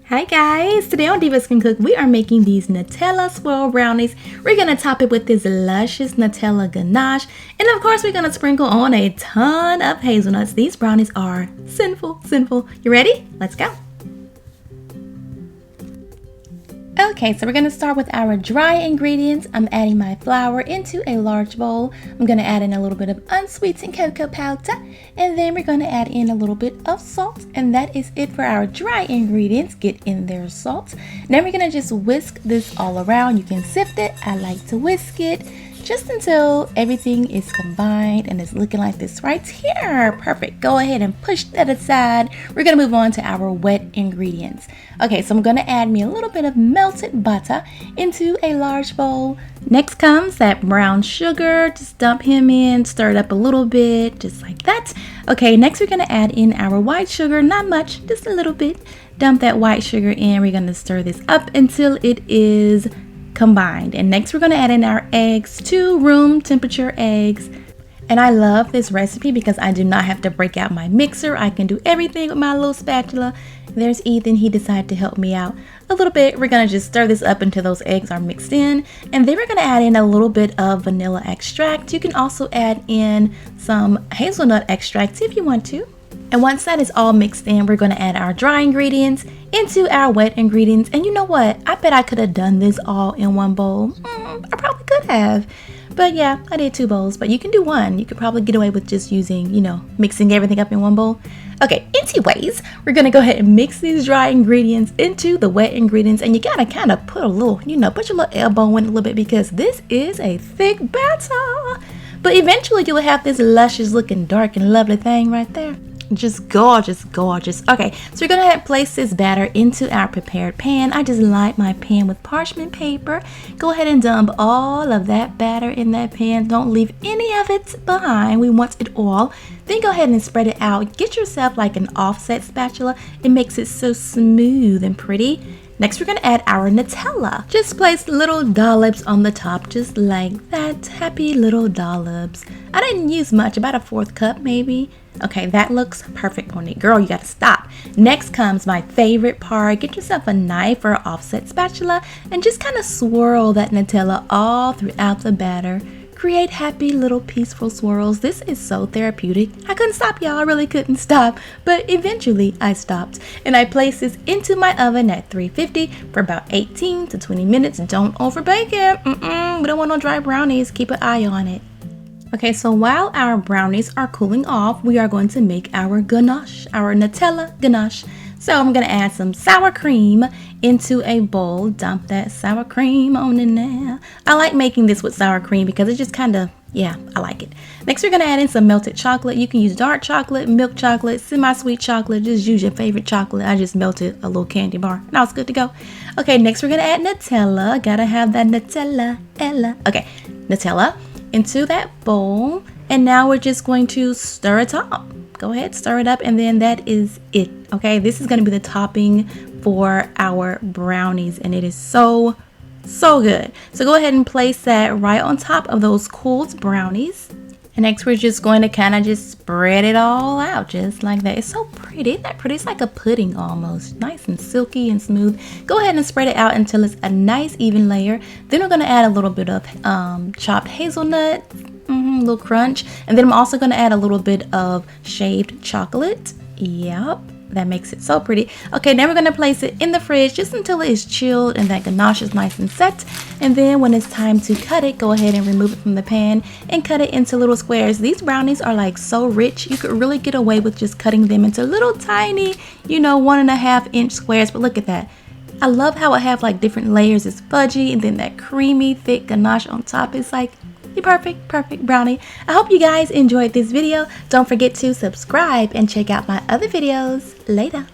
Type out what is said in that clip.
Hi guys, today on Divas Can Cook we are making these Nutella swirl brownies. We're going to top it with this luscious Nutella ganache, and of course we're going to sprinkle on a ton of hazelnuts. These brownies are sinful. You ready? Let's go. Okay, so we're going to start with our dry ingredients. I'm adding my flour into a large bowl. I'm going to add in a little bit of unsweetened cocoa powder, and then we're going to add in a little bit of salt, and that is it for our dry ingredients. Get in their salt. Then we're going to just whisk this all around. You can sift it. I like to whisk it just until everything is combined and it's looking like this right here. Perfect. Go ahead and push that aside. We're going to move on to our wet ingredients. Okay, so I'm going to add me a little bit of melted butter into a large bowl. Next comes that brown sugar. Just dump him in, stir it up a little bit, just like that. Okay, next we're going to add in our white sugar. Not much, just a little bit. Dump that white sugar in. We're going to stir this up until it is combined. And next we're going to add in our eggs, 2 room temperature eggs. And I love this recipe because I do not have to break out my mixer. I can do everything with my little spatula. There's Ethan. He decided to help me out a little bit. We're going to just stir this up until those eggs are mixed in. And then we're going to add in a little bit of vanilla extract. You can also add in some hazelnut extract if you want to. And once that is all mixed in, we're going to add our dry ingredients into our wet ingredients. And you know what? I bet I could have done this all in one bowl. I probably could have. But yeah, I did 2 bowls, but you can do 1. You could probably get away with just using, mixing everything up in one bowl. Okay, anyways, we're going to go ahead and mix these dry ingredients into the wet ingredients. And you got to kind of put a little, put your little elbow in a little bit because this is a thick batter. But eventually you'll have this luscious looking dark and lovely thing right there. Just gorgeous. Okay, so we're gonna place this batter into our prepared pan. I just lined my pan with parchment paper. Go ahead and dump all of that batter in that pan. Don't leave any of it behind. We want it all. Then go ahead and spread it out. Get yourself like an offset spatula. It makes it so smooth and pretty. Next, we're going to add our Nutella. Just place little dollops on the top, just like that. Happy little dollops. I didn't use much, about a 1/4 cup maybe. Okay, that looks perfect on it. Girl, you got to stop. Next comes my favorite part. Get yourself a knife or offset spatula and just kind of swirl that Nutella all throughout the batter. Create happy little peaceful swirls. This is so therapeutic. I couldn't stop, y'all. I really couldn't stop. But eventually I stopped. And I placed this into my oven at 350 for about 18 to 20 minutes. Don't overbake it. We don't want no dry brownies. Keep an eye on it. Okay, so while our brownies are cooling off, we are going to make our ganache, our Nutella ganache. So I'm going to add some sour cream into a bowl. Dump that sour cream on in there. I like making this with sour cream because it just kind of, I like it. Next, we're going to add in some melted chocolate. You can use dark chocolate, milk chocolate, semi-sweet chocolate. Just use your favorite chocolate. I just melted a little candy bar. Now it's good to go. Okay, next we're going to add Nutella. Gotta have that Nutella. Okay, Nutella into that bowl. And now we're just going to stir it up. Go ahead, stir it up, and then that is it. Okay, this is going to be the topping for our brownies, and it is so good. So go ahead and place that right on top of those cooled brownies. And next we're just going to kind of just spread it all out just like that. It's so pretty. Isn't that pretty? It's like a pudding almost. Nice and silky and smooth. Go ahead and spread it out until it's a nice even layer. Then we're going to add a little bit of chopped hazelnut. A little crunch. And then I'm also going to add a little bit of shaved chocolate. Yep, that makes it so pretty. Okay, now we're going to place it in the fridge just until it is chilled and that ganache is nice and set. And then when it's time to cut it, go ahead and remove it from the pan and cut it into little squares. These brownies are like so rich. You could really get away with just cutting them into little tiny, 1.5 inch squares. But look at that. I love how I have like different layers. It's fudgy and then that creamy thick ganache on top. It's like perfect brownie. I hope you guys enjoyed this video. Don't forget to subscribe and check out my other videos later.